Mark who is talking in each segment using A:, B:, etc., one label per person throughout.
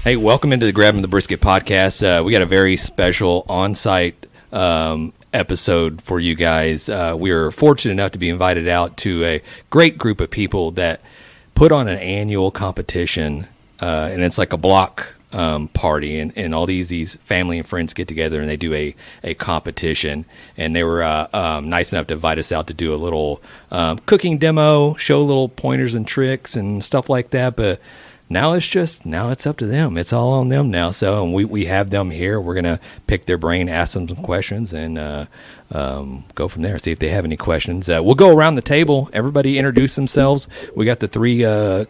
A: Hey, welcome into the Grabbing the Brisket podcast. We got a very special on-site episode for you guys. We are fortunate enough to be invited out to a great group of people that put on an annual competition, and it's like a block party, and all these family and friends get together and they do a competition. And they were nice enough to invite us out to do a little cooking demo, show little pointers and tricks and stuff like that. But now it's up to them. It's all on them now. So we have them here. We're gonna pick their brain, ask them some questions, and go from there. See if they have any questions. We'll go around the table. Everybody introduce themselves. We got the three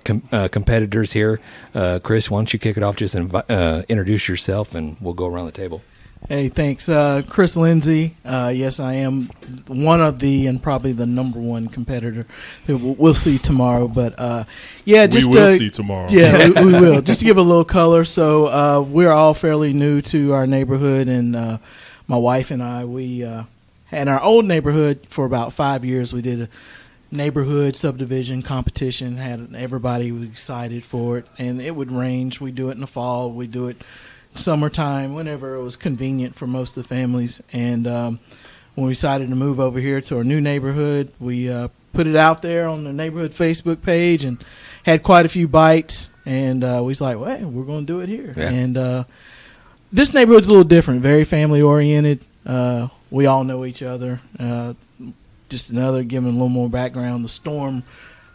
A: competitors here. Chris, why don't you kick it off? Just introduce yourself, and we'll go around the table.
B: Hey, thanks. Chris Lindsay. Yes, I am one of and probably the number one competitor. We'll see tomorrow. But, we will
C: see tomorrow.
B: Yeah, we will. Just to give a little color. So we're all fairly new to our neighborhood, and my wife and I, we had our old neighborhood for about 5 years. We did a neighborhood subdivision competition, had everybody was excited for it, and it would range. We do it in the fall. We do it summertime, whenever it was convenient for most of the families. And when we decided to move over here to our new neighborhood, we put it out there on the neighborhood Facebook page and had quite a few bites. And we was like, well, hey, we're going to do it here. Yeah. And this neighborhood's a little different, very family oriented. We all know each other. Just giving a little more background. The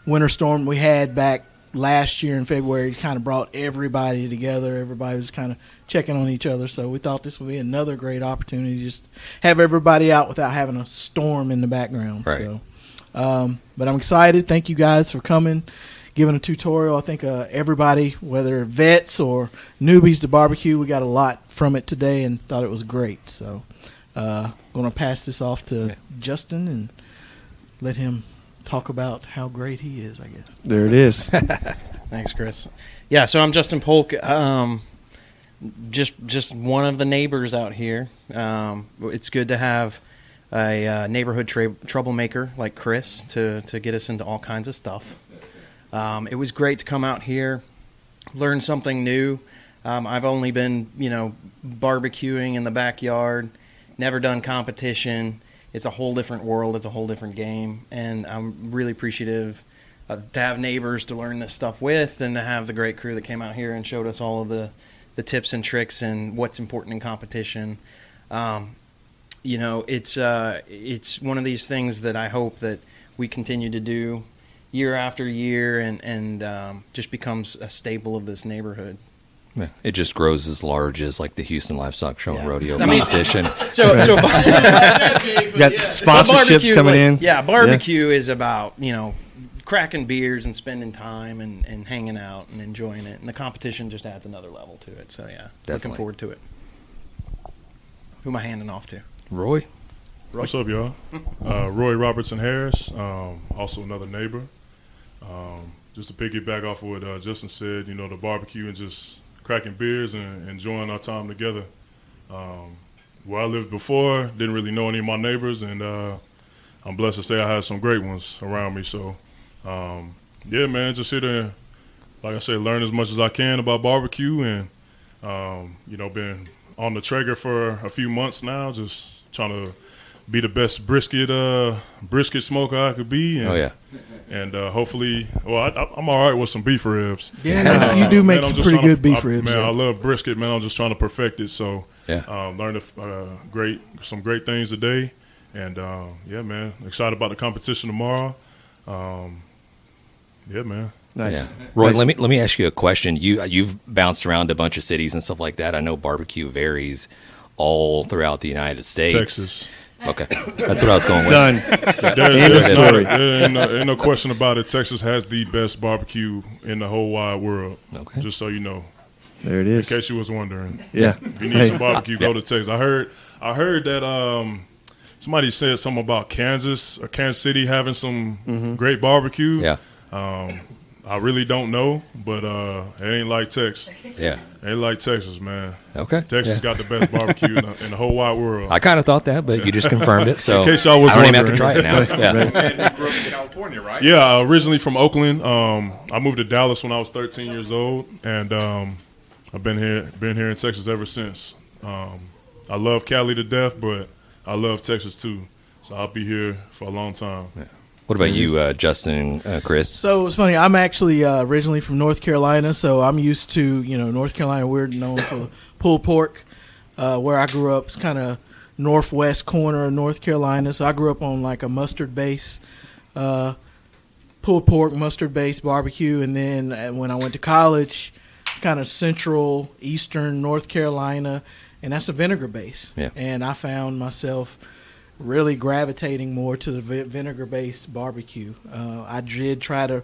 B: winter storm we had back last year in February kind of brought everybody together. Everybody was kind of checking on each other. So we thought this would be another great opportunity to just have everybody out without having a storm in the background.
A: Right.
B: So, but I'm excited. Thank you guys for coming, giving a tutorial. I think everybody, whether vets or newbies to barbecue, we got a lot from it today and thought it was great. So going to pass this off to Justin and let him talk about how great he is, I guess.
D: There it is.
E: Thanks, Chris. Yeah, so I'm Justin Polk, just one of the neighbors out here. It's good to have a neighborhood troublemaker like Chris to get us into all kinds of stuff. It was great to come out here, learn something new. I've only been, barbecuing in the backyard, never done competition. It's a whole different world. It's a whole different game. And I'm really appreciative to have neighbors to learn this stuff with and to have the great crew that came out here and showed us all of the tips and tricks and what's important in competition. It's one of these things that I hope that we continue to do year after year and just becomes a staple of this neighborhood.
A: Yeah, it just grows as large as like the Houston Livestock Show and Rodeo competition.
E: So
D: you got sponsorships coming in.
E: Yeah, barbecue is about, cracking beers and spending time and hanging out and enjoying it. And the competition just adds another level to it. So, yeah,
A: definitely.
E: Looking forward to it. Who am I handing off to?
A: Roy.
C: What's up, y'all? Roy Robertson Harris, also another neighbor. Just to piggyback off of what Justin said, the barbecue and just cracking beers and enjoying our time together. Where I lived before, didn't really know any of my neighbors, and I'm blessed to say I had some great ones around me. So, man, just here to, like I said, learn as much as I can about barbecue and, been on the Traeger for a few months now, just trying to be the best brisket smoker I could be. And, And hopefully, I'm all right with some beef ribs.
B: Yeah, you do make some pretty good beef ribs.
C: Man, I love brisket, man. I'm just trying to perfect it. So, learned some great things today. And, man, excited about the competition tomorrow. Man.
D: Nice.
A: Yeah. Roy, let me ask you a question. You've bounced around a bunch of cities and stuff like that. I know barbecue varies all throughout the United States.
C: Texas.
A: Okay, that's what I was going with.
D: Done.
C: Ain't no question about it. Texas has the best barbecue in the whole wide world.
A: Okay.
C: Just so you know.
D: There it is.
C: In case you was wondering.
D: Yeah.
C: If you need some barbecue, go to Texas. I heard that somebody said something about Kansas City having some great barbecue.
A: Yeah.
C: I really don't know, but it ain't like Texas.
A: Yeah.
C: Ain't like Texas, man.
A: Okay.
C: Texas got the best barbecue in the whole wide world.
A: I kind of thought that, but you just confirmed it. So
C: in case y'all was
A: I don't even have to
C: wondering.
A: try it now. Yeah.
F: And you grew up in California, right?
C: Yeah, originally from Oakland. I moved to Dallas when I was 13 years old, and I've been here in Texas ever since. I love Cali to death, but I love Texas too. So I'll be here for a long time.
A: Yeah. What about you, Justin and Chris?
B: So it's funny. I'm actually originally from North Carolina, so I'm used to North Carolina. We're known for pulled pork. Where I grew up, it's kind of northwest corner of North Carolina. So I grew up on like a mustard base, pulled pork mustard based barbecue, and then when I went to college, it's kind of central eastern North Carolina, and that's a vinegar base.
A: Yeah.
B: And I found myself really gravitating more to the vinegar-based barbecue. I did try to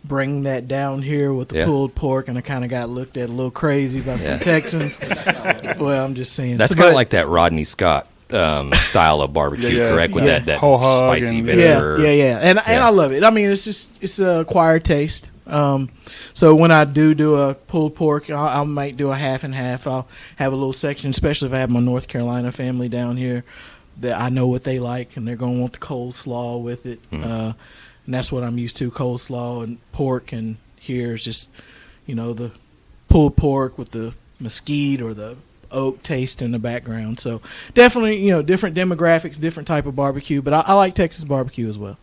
B: bring that down here with the pulled pork, and I kind of got looked at a little crazy by some Texans. Well, I'm just saying.
A: That's kind of like that Rodney Scott style of barbecue, correct? With that
D: whole hog
A: spicy
D: and
A: vinegar.
B: Yeah. And I love it. I mean, it's an acquired taste. So when I do a pulled pork, I might do a half and half. I'll have a little section, especially if I have my North Carolina family down here, that I know what they like, and they're going to want the coleslaw with it. And that's what I'm used to, coleslaw and pork. And here is just, the pulled pork with the mesquite or the oak taste in the background. So definitely, different demographics, different type of barbecue. But I like Texas barbecue as well.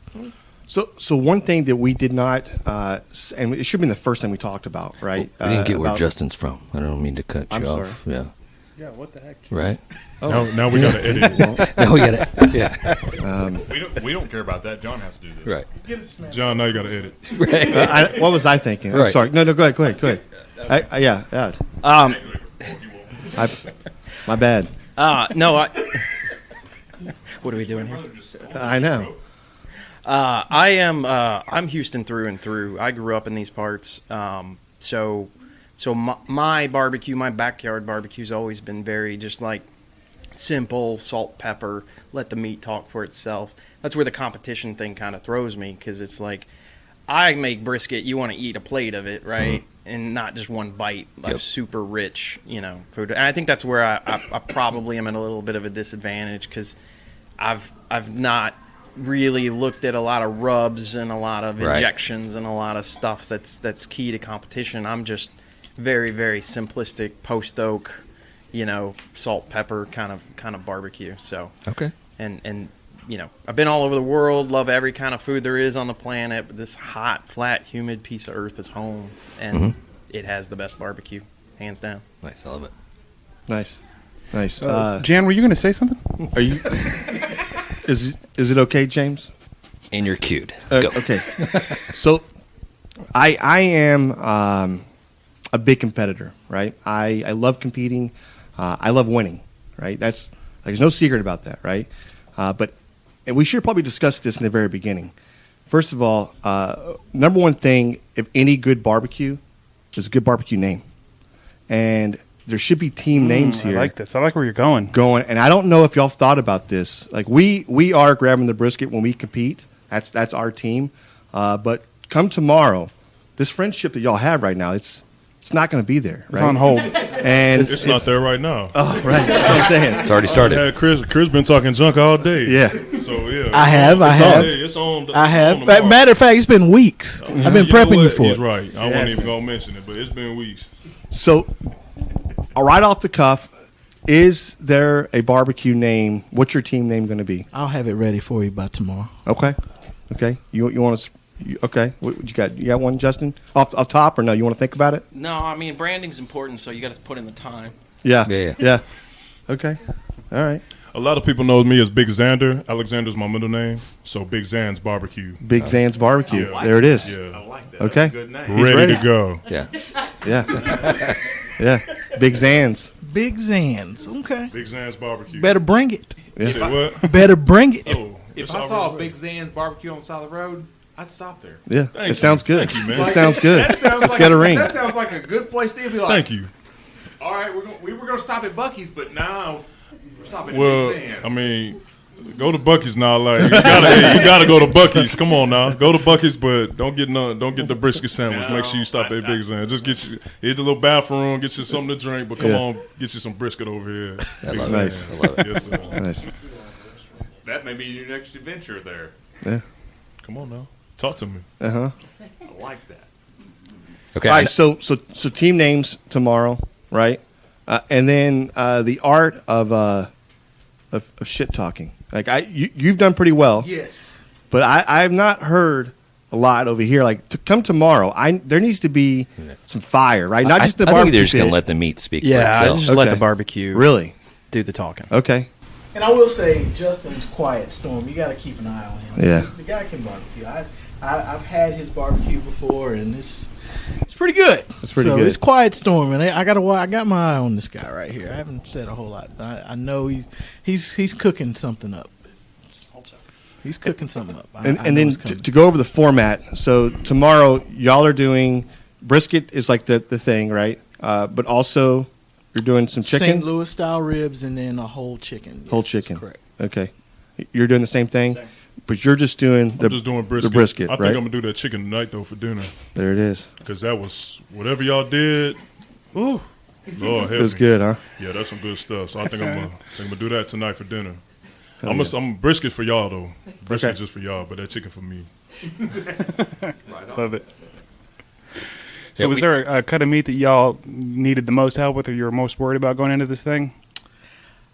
G: So one thing that we did not, and it should have been the first time we talked about, right?
A: We didn't get where Justin's from. I don't mean to cut you off.
G: Sorry.
C: Yeah, what the heck?
A: Right?
C: Oh. Now we got to edit it.
A: Now we got to, yeah.
F: We don't care about that. John has to do this.
A: Right.
C: John, now you got to edit.
A: Right.
G: What was I thinking? I'm
A: Right.
G: sorry. No, go ahead. Yeah. My bad.
E: No. What are we doing here?
G: I know.
E: I'm Houston through and through. I grew up in these parts. So my barbecue, my backyard barbecue's always been very just like simple, salt, pepper, let the meat talk for itself. That's where the competition thing kind of throws me, because it's like I make brisket, you want to eat a plate of it, right? Mm-hmm. And not just one bite, like super rich, food. And I think that's where I probably am at a little bit of a disadvantage, because I've not really looked at a lot of rubs and a lot of injections and a lot of stuff that's key to competition. I'm just very, very simplistic post oak, salt, pepper kind of barbecue. So
A: Okay.
E: And I've been all over the world, love every kind of food there is on the planet, but this hot, flat, humid piece of earth is home, and it has the best barbecue, hands down.
A: Nice. I love it.
G: Nice.
D: Jan, were you going to say something?
G: Are you? Is it okay, James?
A: And you're cued. Go.
G: Okay. So, I am a big competitor, right? I love competing. I love winning, right? There's no secret about that, right? And we should probably discuss this in the very beginning. First of all, number one thing, if any good barbecue, is a good barbecue name. And there should be team names here.
D: I like this. I like where you're going.
G: And I don't know if y'all thought about this. Like we are grabbing the brisket when we compete. That's our team. But come tomorrow, this friendship that y'all have right now, it's not going to be there. Right?
D: It's on hold.
G: And
C: It's not there right now.
G: Oh, right. I'm saying.
A: It's already started.
C: Yeah, Chris been talking junk all day.
G: Yeah.
C: So yeah,
B: I have.
C: It's on.
B: I have.
C: tomorrow.
B: Matter of fact, it's been weeks. I've been prepping you for
C: He's
B: it.
C: right. I wasn't even gonna mention it, but it's been weeks.
G: So, right off the cuff, is there a barbecue name? What's your team name going to be?
B: I'll have it ready for you by tomorrow.
G: Okay. You want to? Okay. What you got? You got one, Justin? Off top, or no? You want to think about it?
E: No, I mean, branding's important, so you got to put in the time.
G: Yeah. Okay. All right.
C: A lot of people know me as Big Xander. Alexander's my middle name, so Big Zan's Barbecue.
G: Big Zan's Barbecue.
C: Yeah.
G: There it is.
C: Yeah.
F: I like that.
G: Okay.
F: That's a good name.
C: Ready to go.
A: Yeah.
G: Yeah. Yeah. Big Zan's.
B: Big Zans. Okay.
C: Big Zan's Barbecue.
B: Better bring it.
C: You say what?
B: Better bring it.
C: Oh,
F: If
C: it's
F: I
C: all
F: saw
C: right.
F: a Big Zan's barbecue on the side of the road, I'd stop there.
G: Yeah.
C: Thank
G: It
C: you.
G: sounds good.
C: Thank you, man.
G: It sounds good.
F: That sounds
G: It's
F: like
G: got a ring.
F: That sounds like a good place to be like.
C: Thank you.
F: All right, we were going to stop at Buc-ee's, but now we're stopping
C: Well,
F: at Big Zan's.
C: I mean, go to Buc-ee's now. Like you gotta go to Buc-ee's. Come on now, go to Buc-ee's, but don't get the brisket sandwich.
F: No,
C: Make sure you stop at Big Zan's. Just hit the little bathroom, get you something to drink, but come on, get you some brisket over here. Big
A: love
G: it.
C: Zan's.
A: I love it.
C: Yes, sir.
G: Nice.
F: That may be your next adventure there.
G: Yeah.
C: Come on now, talk to me.
G: Uh huh.
F: I like that.
A: Okay.
G: All right. So team names tomorrow, right? And then the art of shit talking. Like you've done pretty well.
B: Yes.
G: But I've not heard a lot over here. Like to come tomorrow, there needs to be some fire, right? Not just the
A: I
G: barbecue.
A: think they're just going
G: pit.
A: to let the meat speak for
E: Yeah,
A: itself.
E: just let
G: Okay.
E: the barbecue
G: Really?
E: do the talking.
G: Okay.
B: And I will say, Justin's quiet storm. You got to keep an eye on him.
G: Yeah.
B: The guy can barbecue. I've had his barbecue before, and it's pretty good.
G: It's pretty
B: so
G: good.
B: It's quiet storm, and I got my eye on this guy right here. I haven't said a whole lot. I know he's cooking something up. He's cooking something up. I
G: And
B: know
G: then
B: it's coming.
G: to go over the format. So tomorrow, y'all are doing brisket is like the thing, right? But also you're doing some chicken.
B: St. Louis style ribs, and then a whole chicken. Yes,
G: Whole chicken.
B: Correct.
G: Okay. You're doing the same thing, but you're just doing
C: I'm just doing brisket.
G: the brisket,
C: I think
G: right?
C: I'm gonna do that chicken tonight though for dinner
G: There it is.
C: because that was whatever y'all did. Ooh, Lord,
G: It was good, huh?
C: Yeah, that's some good stuff. So I think I'm gonna do that tonight for dinner.
G: Hell
C: I'm brisket for y'all though. Brisket
G: Okay.
C: just for y'all, but that chicken for me.
H: Love it. So
A: Yeah,
H: was there a cut of meat that y'all needed the most help with or you were most worried about going into this thing?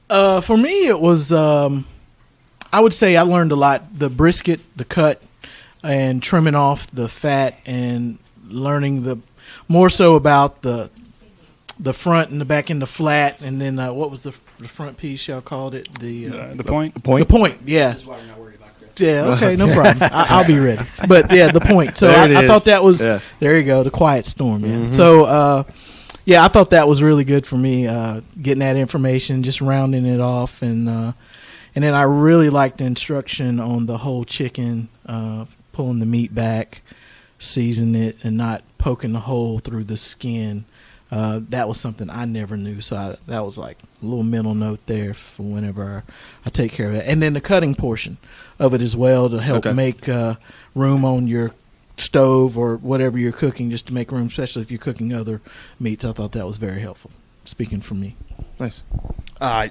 B: For me, it was. I would say I learned a lot. The brisket, the cut, and trimming off the fat, and learning more so about the front and the back and the flat, and then what was the front piece y'all called it?
H: The point?
G: The point.
B: The point. Yeah. Yeah, okay, no problem. I'll be ready. But yeah, the point. So
G: There it
B: I
G: is.
B: thought that was
G: Yeah.
B: there. You go, the quiet storm. Yeah.
G: Mhm.
B: So yeah, I thought that was really good for me. Getting that information, just rounding it off, and then I really liked the instruction on the whole chicken, pulling the meat back, seasoning it, and not poking the hole through the skin. That was something I never knew, so that was like a little mental note there for whenever I take care of it. And then the cutting portion of it as well to help
G: Okay.
B: make room on your stove or whatever you're cooking, just to make room, especially if you're cooking other meats. I thought that was very helpful. Speaking for me,
G: Nice.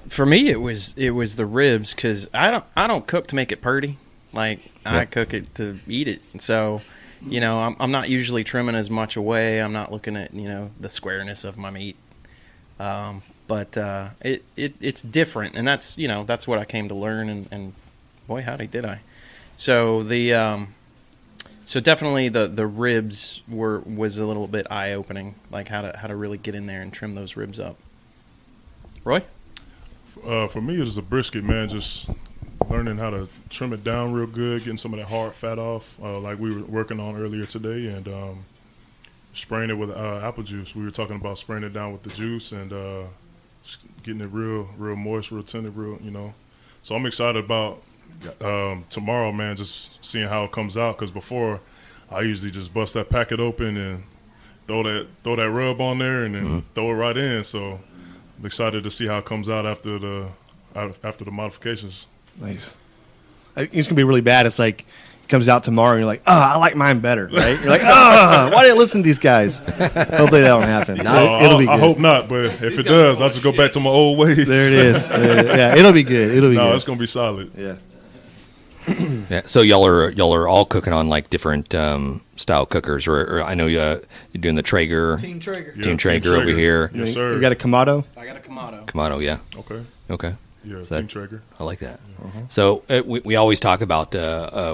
E: For me, it was the ribs because I don't cook to make it pretty. Like I cook it to eat it. So, I'm not usually trimming as much away. I'm not looking at the squareness of my meat. But it's different, and that's what I came to learn. And boy, howdy did I! So so definitely the ribs was a little bit eye opening, like how to really get in there and trim those ribs up. Roy?
C: For me, it was a brisket, man. Just learning how to trim it down real good, getting some of that hard fat off, like we were working on earlier today, and spraying it with apple juice. We were talking about spraying it down with the juice and just getting it real moist, real tender, So I'm excited about tomorrow, man, just seeing how it comes out. Because before, I usually just bust that packet open and throw that rub on there and then throw it right in. So I'm excited to see how it comes out after the modifications.
G: Nice. I think it's gonna be really bad. It's like it comes out tomorrow, and you're like, I like mine better, right? You're like, why didn't I listen to these guys? Hopefully that don't happen. It'll be good.
C: I hope not, but if it does, I'll just go back to my old ways.
G: There it is. Yeah, it'll be good. It'll be
C: No,
G: good.
C: it's gonna be solid.
G: Yeah.
A: Yeah, so y'all are all cooking on like different style cookers, or I know you're doing the Traeger,
B: Team Traeger.
C: Yeah,
A: Team Traeger over here.
C: Yes, sir.
G: You got a Kamado?
E: I got a Kamado.
A: Kamado, yeah,
C: Okay.
A: okay.
C: Yeah,
A: So
C: Team Traeger.
A: I like that. So we always talk about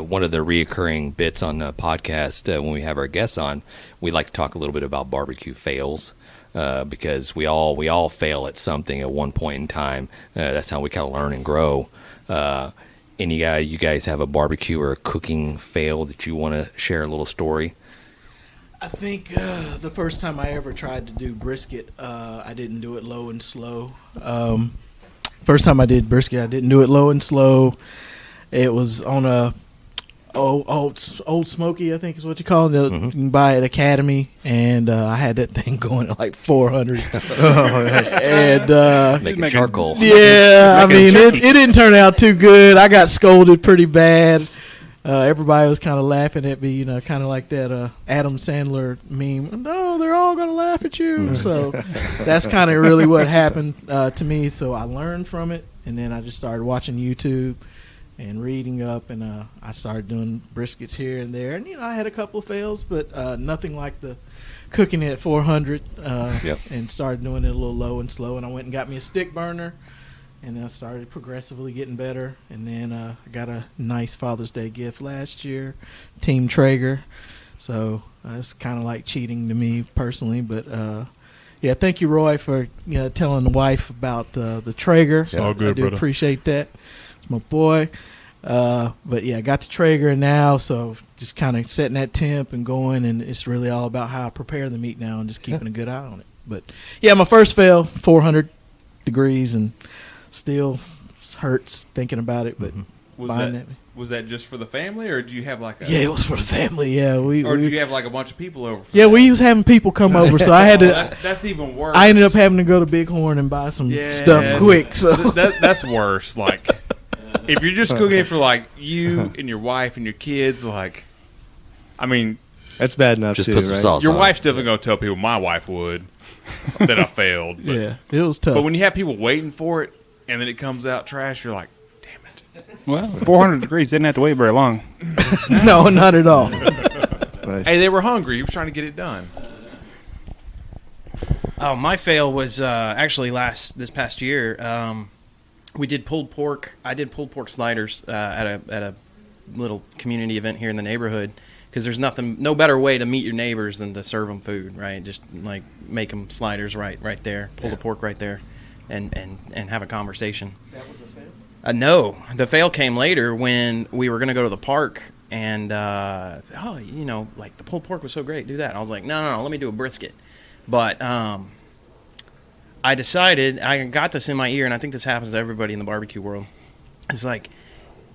A: one of the reoccurring bits on the podcast when we have our guests on. We like to talk a little bit about barbecue fails because we all fail at something at one point in time. That's how we kind of learn and grow. You guys have a barbecue or a cooking fail that you want to share a little story?
B: I think the first time I ever tried to do brisket, I didn't do it low and slow. First time I did brisket, I didn't do it low and slow. It was on a old smoky, I think is what you call it. You can buy it at Academy, and I had that thing going at like 400. And
A: Making charcoal.
B: yeah, I mean, it didn't turn out too good. I got scolded pretty bad. Everybody was kind of laughing at me, kind of like that Adam Sandler meme. No, they're all going to laugh at you. So that's kind of really what happened to me. So I learned from it, and then I just started watching YouTube and reading up, and I started doing briskets here and there, and I had a couple of fails, but nothing like the cooking it at 400. And started doing it a little low and slow, and I went and got me a stick burner, and I started progressively getting better, and then I got a nice Father's Day gift last year, Team Traeger. So it's kind of like cheating to me personally, but thank you, Roy, for telling the wife about the Traeger.
C: It's all good,
B: I do
C: brother.
B: appreciate that. It's my boy. But I got the Traeger now, so just kind of setting that temp and going, and it's really all about how I prepare the meat now and just keeping a good eye on it. But my first fail, 400 degrees, and still hurts thinking about it. But
F: Was that just for the family, or do you have like a...
B: Yeah, it was for the family. Yeah,
F: or did you have like a bunch of people over?
B: We was having people come over, so I had to.
F: That's even worse.
B: I ended up having to go to Bighorn and buy some stuff quick. So
F: that's worse. Like, if you're just cooking it for like you and your wife and your kids, like, I mean,
G: that's bad enough.
A: Just
G: too,
A: put some
G: right?
A: sauce
F: your
A: on
F: wife's definitely gonna tell people. My wife would that I failed. But,
B: it was tough.
F: But when you have people waiting for it and then it comes out trash, you're like, damn it.
H: Well, 400 degrees didn't have to wait very long.
B: No, not at all.
G: Nice.
F: Hey, they were hungry. He was trying to get it done.
E: Oh, my fail was actually this past year. We did pulled pork. I did pulled pork sliders at a little community event here in the neighborhood, because there's no better way to meet your neighbors than to serve them food, right? Just like make them sliders right there, pull the pork right there, and have a conversation. That was a fail? No, the fail came later when we were going to go to the park, and like the pulled pork was so great, do that. I was like, no, let me do a brisket. But I decided, I got this in my ear, and I think this happens to everybody in the barbecue world. It's like,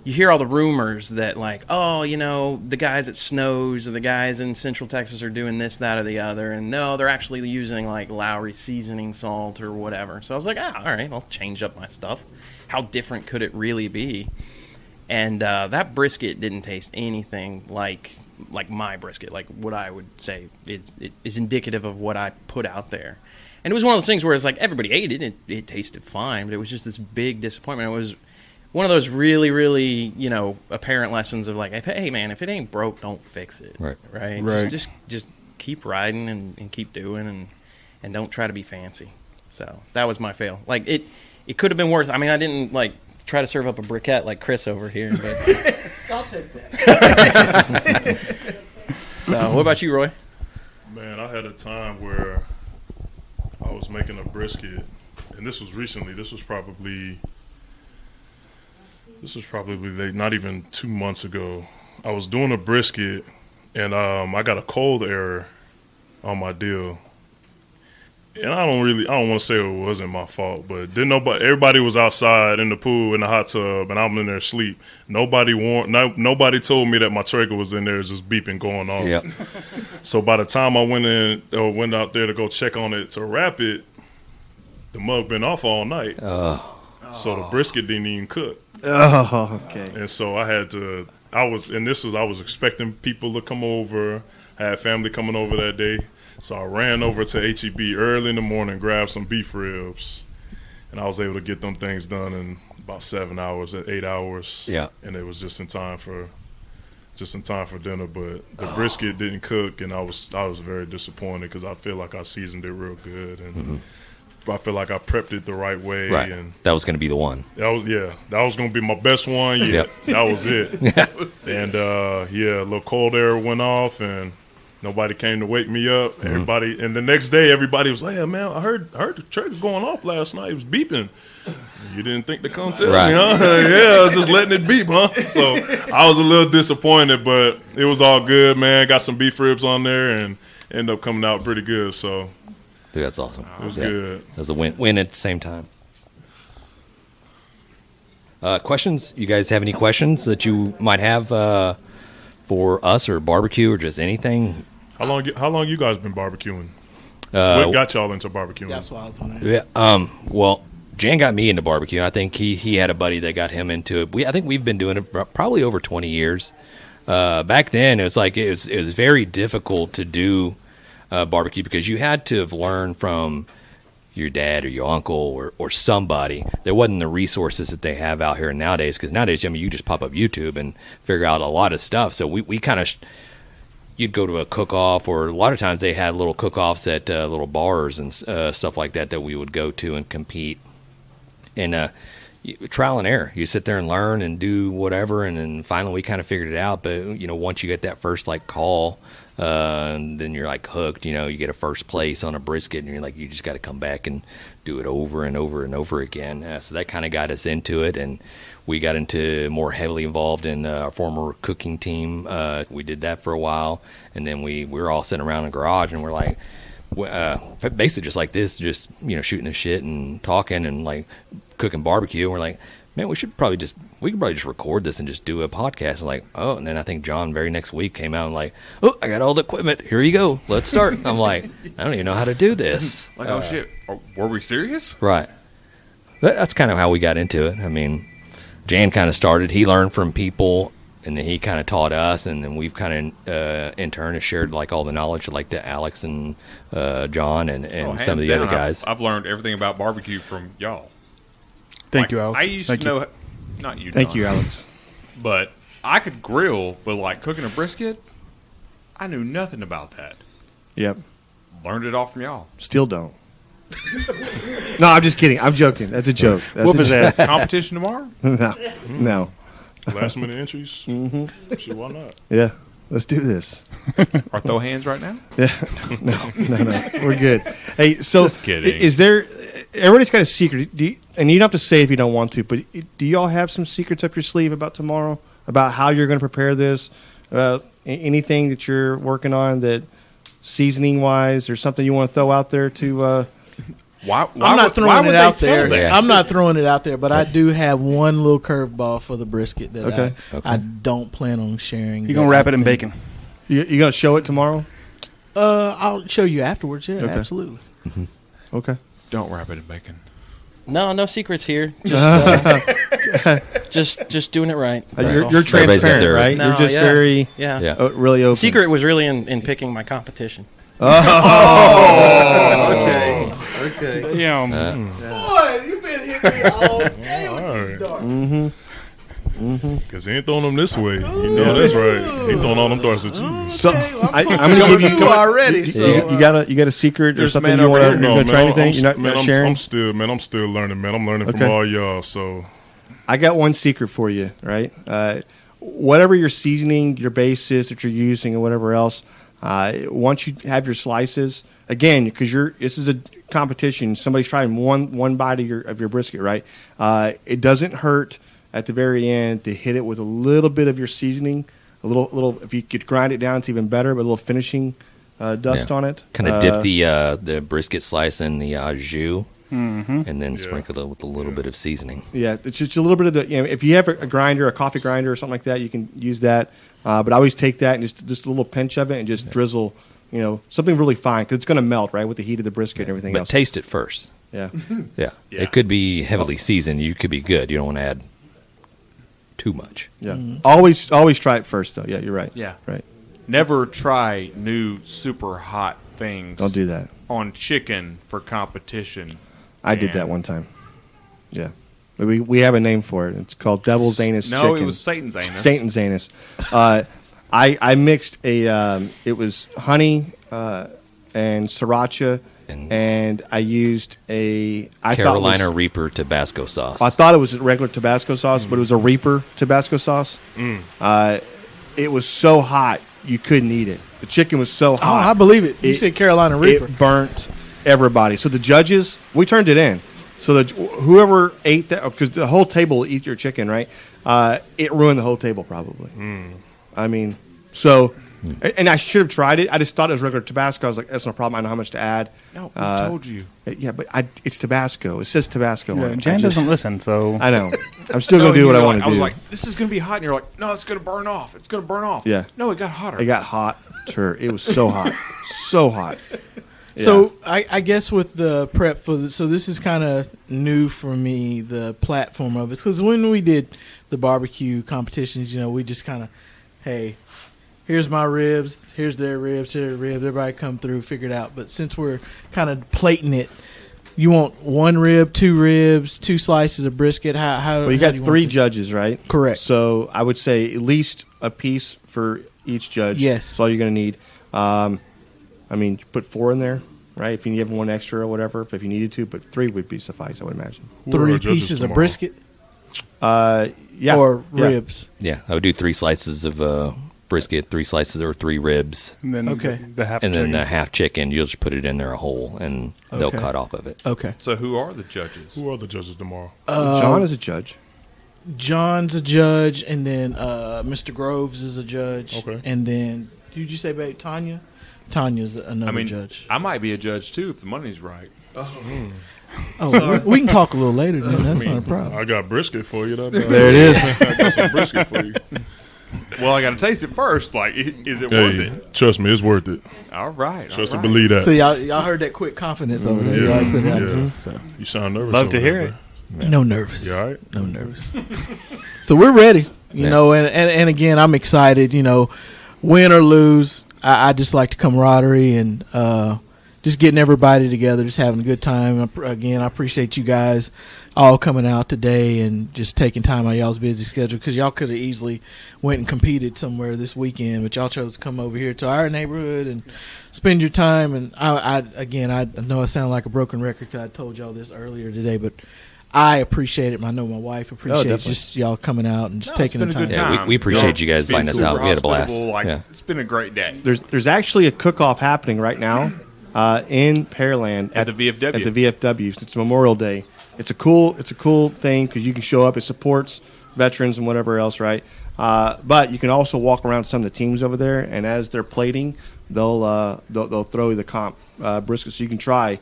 E: you hear all the rumors that, like, the guys at Snow's or the guys in Central Texas are doing this, that, or the other. And no, they're actually using, like, Lowry seasoning salt or whatever. So I was like, all right, I'll change up my stuff. How different could it really be? And that brisket didn't taste anything like my brisket, like what I would say is indicative of what I put out there. And it was one of those things where it's like everybody ate it, it tasted fine, but it was just this big disappointment. It was one of those really, really, apparent lessons of like, hey man, if it ain't broke, don't fix it. Right. Just keep riding and keep doing and don't try to be fancy. So that was my fail. Like it could have been worse. I mean, I didn't like try to serve up a briquette like Chris over here, but
B: I'll take that.
E: So what about you, Roy?
C: Man, I had a time where I was making a brisket, and this was recently. This was probably like not even 2 months ago. I was doing a brisket, and I got a cold error on my deal. And I don't want to say it wasn't my fault, but everybody was outside in the pool in the hot tub, and I'm in there asleep. Nobody told me that my Traeger was in there just beeping going off.
A: Yep.
C: So by the time I went out there to go check on it to wrap it, the mug been off all night. So the brisket didn't even cook.
G: Oh, okay.
C: And so I was expecting people to come over. I had family coming over that day. So I ran over to H-E-B early in the morning, grabbed some beef ribs, and I was able to get them things done in about 7 hours, 8 hours.
A: Yeah.
C: And it was just in time for dinner. But the brisket didn't cook, and I was very disappointed because I feel like I seasoned it real good, and I feel like I prepped it the right way.
A: Right.
C: And
A: That was going to be the one.
C: that was going to be my best one. Yeah,
A: Yep.
C: That was it. And a little cold air went off, and nobody came to wake me up. Everybody, and the next day, everybody was like, "Hey, man, I heard the Traeger going off last night. It was beeping. You didn't think to come tell
A: Right.
C: me, huh? Yeah, just letting it beep, huh?" So I was a little disappointed, but it was all good, man. Got some beef ribs on there, and ended up coming out pretty good. So
A: Dude, that's awesome.
C: it was good.
A: It was a win at the same time. Questions? You guys have any questions that you might have for us or barbecue or just anything?
C: How long you guys been barbecuing? What got y'all into barbecuing?
B: That's what I was wondering.
A: Yeah. Well, Jan got me into barbecue. I think he had a buddy that got him into it. I think we've been doing it probably over 20 years. Back then, it was like it was very difficult to do barbecue because you had to have learned from your dad or your uncle or somebody. There wasn't the resources that they have out here nowadays, because nowadays, I mean, you just pop up YouTube and figure out a lot of stuff. So we kind of you'd go to a cook-off, or a lot of times they had little cook-offs at little bars and stuff like that we would go to and compete. And trial and error. You sit there and learn and do whatever, and then finally we kind of figured it out. But, once you get that first, call, then you're, hooked. You get a first place on a brisket, and you're you just got to come back and do it over and over and over again. So that kind of got us into it, and we got into more heavily involved in our former cooking team. We did that for a while, and then we were all sitting around in the garage, and we're basically just like this, just shooting the shit and talking and cooking barbecue. And we're man, we could probably just record this and just do a podcast. And and then I think John very next week came out and oh, I got all the equipment, here you go, let's start. I'm I don't even know how to do this.
F: Oh shit, were we serious?
A: Right. That's kind of how we got into it. I mean, Jan kind of started, he learned from people, and then he kind of taught us, and then we've kind of in turn have shared all the knowledge to Alex and John and some of the other guys.
F: I've learned everything about barbecue from y'all.
H: Thank you, Alex.
F: I used to know, not you.
G: Thank
F: John,
G: you, Alex.
F: But I could grill, but cooking a brisket, I knew nothing about that.
G: Yep.
F: Learned it all from y'all.
G: Still don't. No, I'm just kidding. I'm joking. That's a joke.
H: Whoop his ass.
F: Competition tomorrow?
G: No.
C: Last minute entries. Mm-hmm. Shit, why not?
G: Yeah. Let's do this.
F: Or throw hands right now?
G: Yeah. No. We're good. Hey, so
F: Just kidding.
G: Is there? Everybody's got a secret, and you don't have to say if you don't want to. But do y'all have some secrets up your sleeve about tomorrow? About how you're going to prepare this? Anything that you're working on that seasoning wise, or something you want to throw out there to?
F: Why
B: I'm not throwing it out there.
A: that?
B: I'm not throwing it out there, but I do have one little curveball for the brisket that I don't plan on sharing.
H: You're going to wrap it in bacon.
G: You going to show it tomorrow?
B: I'll show you afterwards. Yeah,
G: Okay.
B: absolutely.
G: Okay.
F: Don't wrap it in bacon.
E: No secrets here. Just doing it right.
G: You're transparent,
A: their-
G: right?
E: No,
G: You're just
E: yeah.
G: very
E: Yeah.
G: really open.
E: Secret was really in picking my competition.
G: Okay.
H: Yeah.
B: Boy, you've been hitting me all day with this dart.
C: Because he ain't throwing them this way. You know that's right. He throwing all them darts at you.
G: So I'm
B: going
G: going to give you
B: already. So,
G: you got a secret or
F: There's
G: something
F: man
G: you
F: over
G: want to
F: here.
G: try anything? You're not
C: I'm
G: sharing.
C: I'm still learning, man. I'm learning from
G: Okay.
C: all y'all. So
G: I got one secret for you, right? Whatever your seasoning, your basis that you're using, or whatever else, once you have your slices, again, because this is a competition. Somebody's trying one bite of your brisket, right? It doesn't hurt at the very end to hit it with a little bit of your seasoning, a little. If you could grind it down, it's even better. But a little finishing dust on it.
A: Kind of dip the brisket slice in the au jus, and then sprinkle it with a little bit of seasoning.
G: Yeah, it's just a little bit of the. If you have a grinder, a coffee grinder, or something like that, you can use that. But I always take that and just a little pinch of it and just drizzle. Something really fine because it's going to melt right with the heat of the brisket and everything
A: But
G: else.
A: taste it first.
G: Yeah.
A: Yeah. It could be heavily seasoned. You could be good. You don't want to add too much.
G: Yeah. Always try it first, though. Yeah, you're right.
F: Yeah.
G: Right.
F: Never try new super hot things.
G: Don't do that.
F: On chicken for competition.
G: I did that one time. Yeah. We have a name for it. It's called Devil's Anus Chicken.
F: No, it was Satan's anus.
G: Satan's Anus. I mixed it was honey and sriracha, and I used
A: Carolina Reaper Tabasco sauce.
G: I thought it was a regular Tabasco sauce, but it was a Reaper Tabasco sauce. It was so hot you couldn't eat it. The chicken was so hot.
B: I believe it. You said Carolina Reaper.
G: It burnt everybody. So the judges, we turned it in. So whoever ate that, because the whole table will eat your chicken, right? It ruined the whole table probably. I mean, so, and I should have tried it. I just thought it was regular Tabasco. I was like, that's no problem. I know how much to add.
F: No, we told you.
G: Yeah, but it's Tabasco. It says Tabasco on it.
H: Jan doesn't listen, so
G: I know. I'm still going to do what I want to do.
F: I was like, this is going to be hot. And you're like, no, it's going to burn off. It's going to burn off.
G: Yeah.
F: No, it got hotter.
G: It got hot. Sure. It was so hot. So hot. Yeah.
B: So I guess with the prep for so this is kind of new for me, the platform of it, because when we did the barbecue competitions, we just kind of, hey, here's my ribs, here's their ribs, everybody come through, figure it out. But since we're kind of plating it, You want 1 rib, 2 ribs, 2 slices of brisket? How?
G: Well, you
B: how
G: got
B: do
G: 3
B: want
G: judges, right?
B: Correct.
G: So I would say at least a piece for each judge.
B: Yes.
G: That's all you're going to need. I mean, put 4 in there, right? If you have 1 extra or whatever, if you needed to, but 3 would be suffice, I would imagine.
C: Who are our
B: 3
C: judges
B: pieces of
C: tomorrow?
B: brisket
G: Yeah.
B: or
G: Yeah.
B: ribs?
A: Yeah, I would do 3 slices of brisket, 3 slices or 3 ribs,
H: And then
B: Okay.
H: the half
A: and then
H: chicken.
A: the half chicken. You'll just put it in there whole, and they'll
B: Okay.
A: cut off of it.
B: Okay.
F: So who are the judges?
C: Who are the judges tomorrow?
G: John is a judge.
B: John's a judge, and then Mr. Groves is a judge.
C: Okay.
B: And then, did you say, babe, Tanya? Tanya's another
F: I mean,
B: judge.
F: I might be a judge too if the money's right.
B: Oh, we can talk a little later. Then that's not a problem.
C: I got brisket for you. There
G: it is.
C: I got some brisket for you.
F: Well, I got to taste it first. Like, is it worth
C: Hey,
F: it?
C: trust me, it's worth it.
F: All right.
C: Trust
F: all
C: and
F: right.
C: believe that.
B: So y'all heard that quick confidence over there. You already put it out there. So
C: You sound nervous.
H: Love
C: over
H: to
C: there,
H: hear it.
C: man.
B: no nervous.
C: You all right?
B: No nervous. So we're ready. You
A: Yeah.
B: know, and again, I'm excited. You know, win or lose, I just like the camaraderie and just getting everybody together, just having a good time. Again, I appreciate you guys all coming out today and just taking time out of y'all's busy schedule, because y'all could have easily went and competed somewhere this weekend, but y'all chose to come over here to our neighborhood and spend your time. And I know I sound like a broken record because I told y'all this earlier today, but I appreciate it. I know my wife appreciates
G: definitely.
B: just y'all coming out and just
F: No, it's
B: taking the
F: been a
B: time.
F: good
A: Yeah,
F: time.
A: we appreciate
F: Y'all
A: you guys
F: being
A: inviting us
F: super
A: out. We had a blast.
F: hospitable, Like,
A: Yeah.
F: It's been a great day.
G: There's actually a cook-off happening right now in Pearland
F: At the VFW.
G: At the VFW. It's Memorial Day. It's a cool thing because you can show up. It supports veterans and whatever else, right? But you can also walk around some of the teams over there, and as they're plating, they'll throw you the comp brisket, so you can try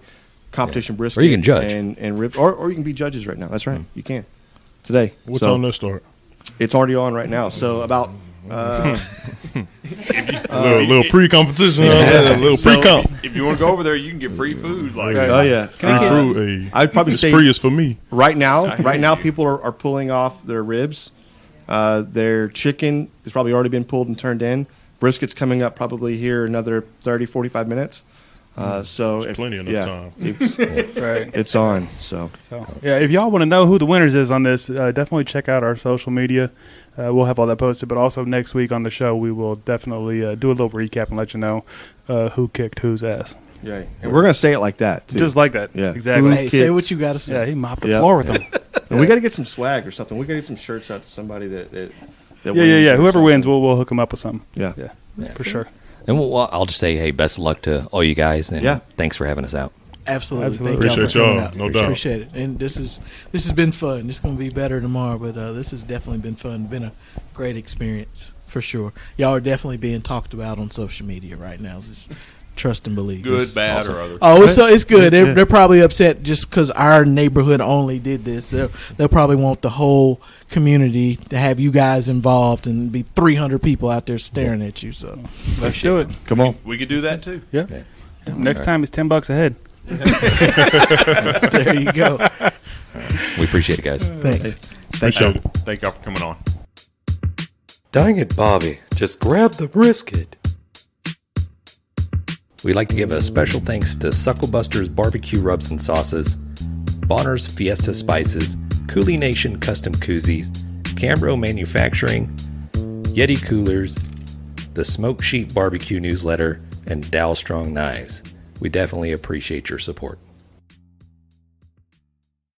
G: competition brisket.
A: Or you can judge.
G: and rib, or you can be judges right now. That's right, you can today.
C: What
G: So
C: time does start?
G: it's already on right now. So about.
C: A little pre-competition. A little pre-comp.
F: If you want to go over there, you can get free food. Like,
G: Oh yeah,
C: Free fruit.
G: I'd probably
C: It's
G: say
C: free is for me.
G: right now.
F: I hear
G: Right now,
F: you.
G: people are pulling off their ribs. Their chicken has probably already been pulled and turned in. Brisket's coming up probably here another 30, 45 minutes. So
C: That's plenty enough time.
G: It's on. So
H: So, yeah, if y'all want to know who the winners is on this, definitely check out our social media. We'll have all that posted. But also next week on the show, we will definitely do a little recap and let you know who kicked whose ass.
G: yeah, and we're gonna say it like that too.
H: Just like that.
G: Yeah.
H: Exactly.
B: Hey, say what you got to say.
H: Yeah, he mopped the
G: Yeah.
H: floor with them.
G: and we got to get some swag or something. We got to get some shirts out to somebody that
H: Yeah.
G: wins or
H: Whoever
G: something.
H: wins, we'll hook them up with something.
G: Yeah.
H: Yeah, for sure.
A: And I'll just say, hey, best of luck to all you guys, and
G: Yeah.
A: thanks for having us out.
B: Absolutely.
H: Absolutely.
B: Thank y'all for
C: Appreciate
B: coming
C: y'all,
B: out.
C: no doubt.
B: Appreciate it. And this has been fun. It's going to be better tomorrow, but this has definitely been fun. Been a great experience for sure. Y'all are definitely being talked about on social media right now. Just trust and believe.
F: good,
B: It's
F: bad,
B: awesome.
F: or other.
B: Oh, it's good.
G: Yeah.
B: They're probably upset just because our neighborhood only did this. They'll probably want the whole community to have you guys involved and be 300 people out there staring at you. So
H: Let's do it.
G: Come on.
F: We could do that too.
H: Yeah. Next time is $10 a head.
B: there you go.
A: We appreciate it, guys.
B: Thanks.
C: Appreciate it.
F: Thank y'all for coming on.
A: Dang it, Bobby. Just grab the brisket. We'd like to give a special thanks to Sucklebusters barbecue rubs and sauces, Bolner's Fiesta spices, CoolieNation custom koozies, Cambro Manufacturing, YETI Coolers, the Smoke Sheep Barbecue newsletter, and Dalstrong knives. We definitely appreciate your support.